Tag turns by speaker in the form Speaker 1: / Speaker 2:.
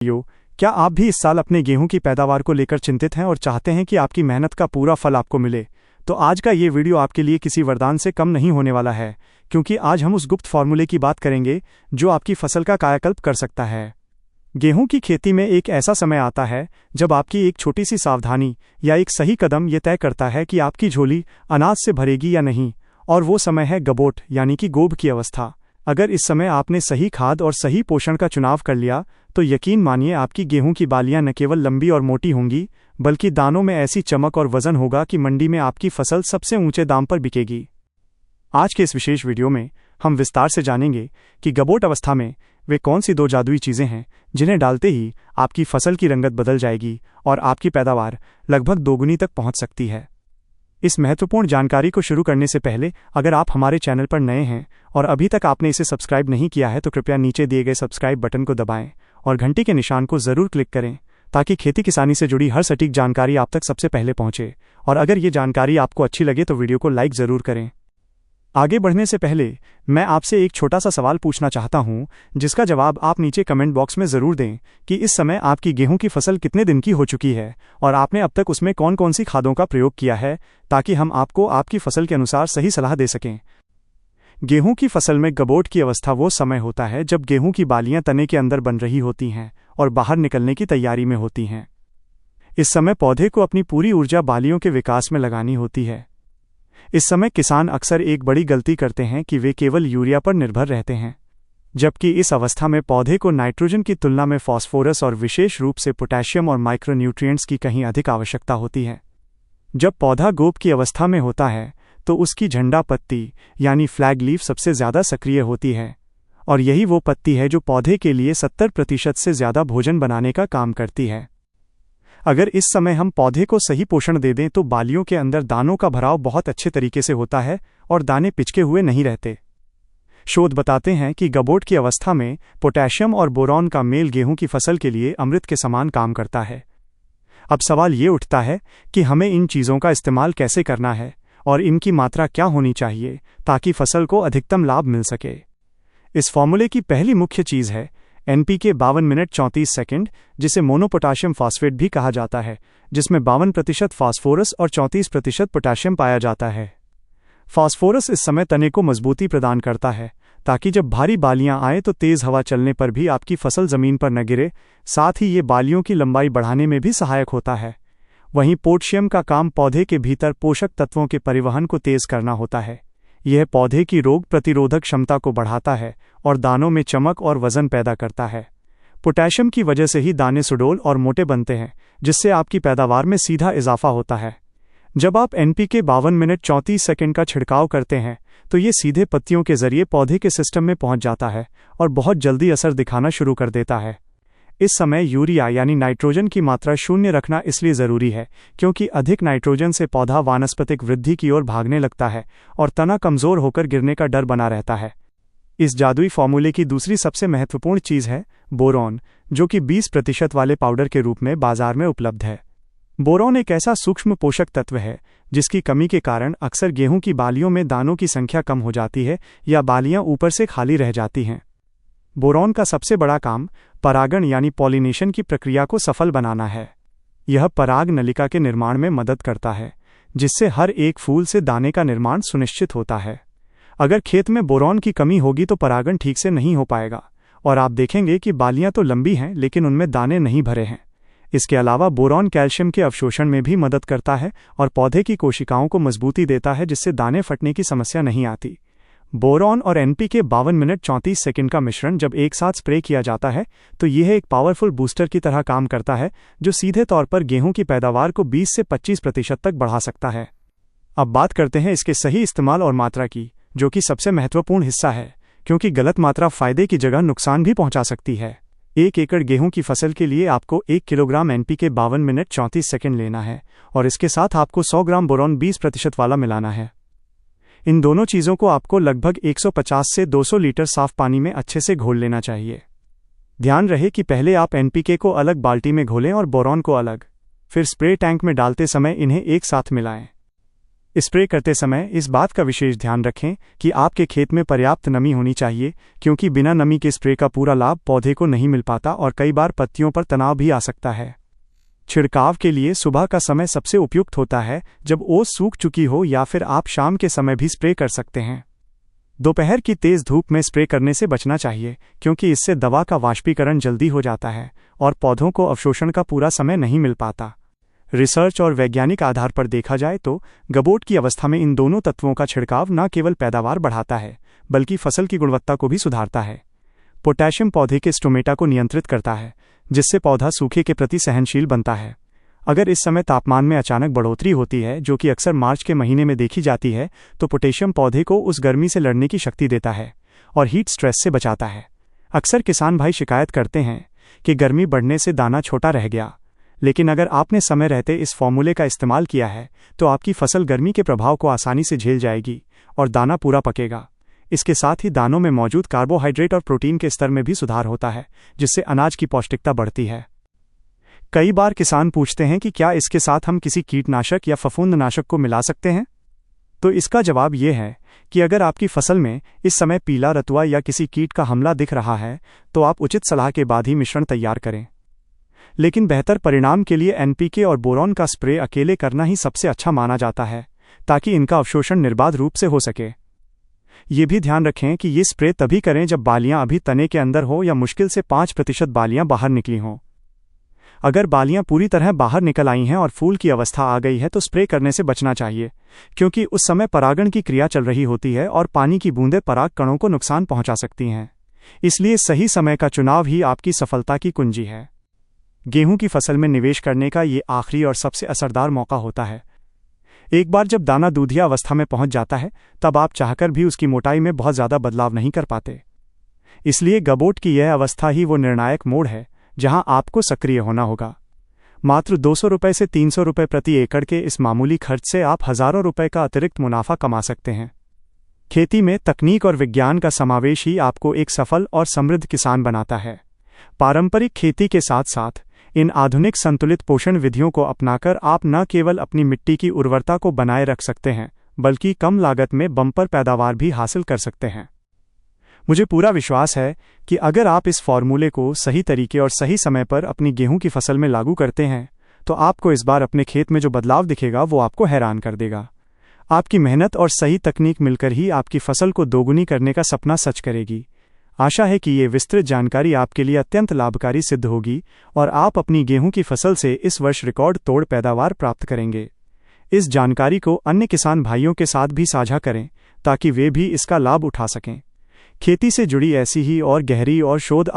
Speaker 1: क्या आप भी इस साल अपने गेहूं की पैदावार को लेकर चिंतित हैं और चाहते हैं कि आपकी मेहनत का पूरा फल आपको मिले? तो आज का ये वीडियो आपके लिए किसी वरदान से कम नहीं होने वाला है, क्योंकि आज हम उस गुप्त फॉर्मूले की बात करेंगे जो आपकी फसल का कायाकल्प कर सकता है। गेहूं की खेती में एक ऐसा समय आता है जब आपकी एक छोटी सी सावधानी या एक सही कदम ये तय करता है कि आपकी झोली अनाज से भरेगी या नहीं, और वो समय है गबोट यानी कि गोब की अवस्था। अगर इस समय आपने सही खाद और सही पोषण का चुनाव कर लिया तो यकीन मानिए आपकी गेहूं की बालियां न केवल लंबी और मोटी होंगी, बल्कि दानों में ऐसी चमक और वजन होगा कि मंडी में आपकी फसल सबसे ऊंचे दाम पर बिकेगी। आज के इस विशेष वीडियो में हम विस्तार से जानेंगे कि गबोट अवस्था में वे कौन सी दो जादुई चीज़ें हैं जिन्हें डालते ही आपकी फसल की रंगत बदल जाएगी और आपकी पैदावार लगभग दोगुनी तक पहुंच सकती है। इस महत्वपूर्ण जानकारी को शुरू करने से पहले अगर आप हमारे चैनल पर नए हैं और अभी तक आपने इसे सब्सक्राइब नहीं किया है तो कृपया नीचे दिए गए सब्सक्राइब बटन को दबाएं और घंटी के निशान को ज़रूर क्लिक करें, ताकि खेती किसानी से जुड़ी हर सटीक जानकारी आप तक सबसे पहले पहुंचे। और अगर ये जानकारी आपको अच्छी लगे तो वीडियो को लाइक ज़रूर करें। आगे बढ़ने से पहले मैं आपसे एक छोटा सा सवाल पूछना चाहता हूं, जिसका जवाब आप नीचे कमेंट बॉक्स में ज़रूर दें कि इस समय आपकी गेहूं की फसल कितने दिन की हो चुकी है और आपने अब तक उसमें कौन कौन सी खादों का प्रयोग किया है, ताकि हम आपको आपकी फसल के अनुसार सही सलाह दे सकें। गेहूं की फसल में गबोट की अवस्था वो समय होता है जब गेहूं की बालियां तने के अंदर बन रही होती हैं और बाहर निकलने की तैयारी में होती हैं। इस समय पौधे को अपनी पूरी ऊर्जा बालियों के विकास में लगानी होती है। इस समय किसान अक्सर एक बड़ी गलती करते हैं कि वे केवल यूरिया पर निर्भर रहते हैं, जबकि इस अवस्था में पौधे को नाइट्रोजन की तुलना में फास्फोरस और विशेष रूप से पोटेशियम और माइक्रोन्यूट्रिएंट्स की कहीं अधिक आवश्यकता होती है। जब पौधा गोब की अवस्था में होता है तो उसकी झंडा पत्ती यानी फ्लैग लीफ सबसे ज़्यादा सक्रिय होती है, और यही वो पत्ती है जो पौधे के लिए 70% से ज़्यादा भोजन बनाने का काम करती है। अगर इस समय हम पौधे को सही पोषण दे दें तो बालियों के अंदर दानों का भराव बहुत अच्छे तरीके से होता है और दाने पिचके हुए नहीं रहते। शोध बताते हैं कि गबोट की अवस्था में पोटेशियम और बोरॉन का मेल गेहूं की फसल के लिए अमृत के समान काम करता है। अब सवाल ये उठता है कि हमें इन चीज़ों का इस्तेमाल कैसे करना है और इनकी मात्रा क्या होनी चाहिए ताकि फसल को अधिकतम लाभ मिल सके। इस फॉर्मूले की पहली मुख्य चीज़ है NPK 52 मिनट 34 सेकंड, जिसे मोनोपोटाशियम फॉस्फेट भी कहा जाता है, जिसमें 52% फास्फोरस और 34% पोटेशियम पाया जाता है। फास्फोरस इस समय तने को मजबूती प्रदान करता है ताकि जब भारी बालियां आए तो तेज़ हवा चलने पर भी आपकी फसल ज़मीन पर न गिरे। साथ ही ये बालियों की लंबाई बढ़ाने में भी सहायक होता है। वहीं पोटेशियम का काम पौधे के भीतर पोषक तत्वों के परिवहन को तेज़ करना होता है। यह पौधे की रोग प्रतिरोधक क्षमता को बढ़ाता है और दानों में चमक और वजन पैदा करता है। पोटेशियम की वजह से ही दाने सुडौल और मोटे बनते हैं, जिससे आपकी पैदावार में सीधा इजाफा होता है। जब आप NPK 52 मिनट 34 सेकंड का छिड़काव करते हैं तो ये सीधे पत्तियों के जरिए पौधे के सिस्टम में पहुंच जाता है और बहुत जल्दी असर दिखाना शुरू कर देता है। इस समय यूरिया यानी नाइट्रोजन की मात्रा शून्य रखना इसलिए ज़रूरी है क्योंकि अधिक नाइट्रोजन से पौधा वानस्पतिक वृद्धि की ओर भागने लगता है और तना कमज़ोर होकर गिरने का डर बना रहता है। इस जादुई फॉर्मूले की दूसरी सबसे महत्वपूर्ण चीज़ है बोरॉन, जो कि 20% वाले पाउडर के रूप में बाजार में उपलब्ध है। बोरॉन एक ऐसा सूक्ष्म पोषक तत्व है जिसकी कमी के कारण अक्सर गेहूं की बालियों में दानों की संख्या कम हो जाती है या बालियां ऊपर से खाली रह जाती हैं। बोरॉन का सबसे बड़ा काम परागण यानी पॉलिनेशन की प्रक्रिया को सफल बनाना है। यह पराग नलिका के निर्माण में मदद करता है, जिससे हर एक फूल से दाने का निर्माण सुनिश्चित होता है। अगर खेत में बोरॉन की कमी होगी तो परागण ठीक से नहीं हो पाएगा और आप देखेंगे कि बालियां तो लंबी हैं लेकिन उनमें दाने नहीं भरे हैं। इसके अलावा बोरॉन कैल्शियम के अवशोषण में भी मदद करता है और पौधे की कोशिकाओं को मजबूती देता है, जिससे दाने फटने की समस्या नहीं आती। बोरॉन और NPK 52 मिनट 34 सेकंड का मिश्रण जब एक साथ स्प्रे किया जाता है तो यह एक पावरफुल बूस्टर की तरह काम करता है, जो सीधे तौर पर गेहूं की पैदावार को 20 से 25% तक बढ़ा सकता है। अब बात करते हैं इसके सही इस्तेमाल और मात्रा की, जो कि सबसे महत्वपूर्ण हिस्सा है, क्योंकि गलत मात्रा फायदे की जगह नुकसान भी पहुंचा सकती है। 1 एकड़ गेहूं की फसल के लिए आपको 1 किलोग्राम NPK 52 मिनट 34 सेकंड लेना है और इसके साथ आपको 100 ग्राम बोरॉन 20% वाला मिलाना है। इन दोनों चीज़ों को आपको लगभग 150 से 200 लीटर साफ पानी में अच्छे से घोल लेना चाहिए। ध्यान रहे कि पहले आप NPK को अलग बाल्टी में घोलें और बोरॉन को अलग, फिर स्प्रे टैंक में डालते समय इन्हें एक साथ मिलाएं। स्प्रे करते समय इस बात का विशेष ध्यान रखें कि आपके खेत में पर्याप्त नमी होनी चाहिए, क्योंकि बिना नमी के स्प्रे का पूरा लाभ पौधे को नहीं मिल पाता और कई बार पत्तियों पर तनाव भी आ सकता है। छिड़काव के लिए सुबह का समय सबसे उपयुक्त होता है, जब ओस सूख चुकी हो, या फिर आप शाम के समय भी स्प्रे कर सकते हैं। दोपहर की तेज धूप में स्प्रे करने से बचना चाहिए, क्योंकि इससे दवा का वाष्पीकरण जल्दी हो जाता है और पौधों को अवशोषण का पूरा समय नहीं मिल पाता। रिसर्च और वैज्ञानिक आधार पर देखा जाए तो गबोट की अवस्था में इन दोनों तत्वों का छिड़काव न केवल पैदावार बढ़ाता है, बल्कि फसल की गुणवत्ता को भी सुधारता है। पोटेशियम पौधे के स्टोमेटा को नियंत्रित करता है, जिससे पौधा सूखे के प्रति सहनशील बनता है। अगर इस समय तापमान में अचानक बढ़ोतरी होती है, जो कि अक्सर मार्च के महीने में देखी जाती है, तो पोटेशियम पौधे को उस गर्मी से लड़ने की शक्ति देता है और हीट स्ट्रेस से बचाता है। अक्सर किसान भाई शिकायत करते हैं कि गर्मी बढ़ने से दाना छोटा रह गया, लेकिन अगर आपने समय रहते इस फॉर्मूले का इस्तेमाल किया है तो आपकी फसल गर्मी के प्रभाव को आसानी से झेल जाएगी और दाना पूरा पकेगा। इसके साथ ही दानों में मौजूद कार्बोहाइड्रेट और प्रोटीन के स्तर में भी सुधार होता है, जिससे अनाज की पौष्टिकता बढ़ती है। कई बार किसान पूछते हैं कि क्या इसके साथ हम किसी कीटनाशक या फफूंदनाशक को मिला सकते हैं? तो इसका जवाब ये है कि अगर आपकी फसल में इस समय पीला रतुआ या किसी कीट का हमला दिख रहा है, तो आप उचित सलाह के बाद ही मिश्रण तैयार करें। लेकिन बेहतर परिणाम के लिए एनपीके और बोरॉन का स्प्रे अकेले करना ही सबसे अच्छा माना जाता है, ताकि इनका अवशोषण निर्बाध रूप से हो सके। ये भी ध्यान रखें कि ये स्प्रे तभी करें जब बालियां अभी तने के अंदर हो या मुश्किल से 5% बालियां बाहर निकली हों। अगर बालियां पूरी तरह बाहर निकल आई हैं और फूल की अवस्था आ गई है, तो स्प्रे करने से बचना चाहिए, क्योंकि उस समय परागण की क्रिया चल रही होती है और पानी की बूंदें पराग कणों को नुकसान पहुंचा सकती हैं। इसलिए सही समय का चुनाव ही आपकी सफलता की कुंजी है। गेहूं की फसल में निवेश करने का ये आखिरी और सबसे असरदार मौका होता है। एक बार जब दाना दूधिया अवस्था में पहुंच जाता है, तब आप चाहकर भी उसकी मोटाई में बहुत ज़्यादा बदलाव नहीं कर पाते। इसलिए गबोट की यह अवस्था ही वो निर्णायक मोड़ है जहां आपको सक्रिय होना होगा। मात्र 200 रुपये से 300 रुपये प्रति एकड़ के इस मामूली खर्च से आप हज़ारों रुपये का अतिरिक्त मुनाफा कमा सकते हैं। खेती में तकनीक और विज्ञान का समावेश ही आपको एक सफल और समृद्ध किसान बनाता है। पारंपरिक खेती के साथ साथ इन आधुनिक संतुलित पोषण विधियों को अपनाकर आप न केवल अपनी मिट्टी की उर्वरता को बनाए रख सकते हैं, बल्कि कम लागत में बम्पर पैदावार भी हासिल कर सकते हैं। मुझे पूरा विश्वास है कि अगर आप इस फॉर्मूले को सही तरीके और सही समय पर अपनी गेहूं की फसल में लागू करते हैं, तो आपको इस बार अपने खेत में जो बदलाव दिखेगा वो आपको हैरान कर देगा। आपकी मेहनत और सही तकनीक मिलकर ही आपकी फसल को दोगुनी करने का सपना सच करेगी। आशा है कि ये विस्तृत जानकारी आपके लिए अत्यंत लाभकारी सिद्ध होगी और आप अपनी गेहूं की फसल से इस वर्ष रिकॉर्ड तोड़ पैदावार प्राप्त करेंगे। इस जानकारी को अन्य किसान भाइयों के साथ भी साझा करें, ताकि वे भी इसका लाभ उठा सकें। खेती से जुड़ी ऐसी ही और गहरी और शोध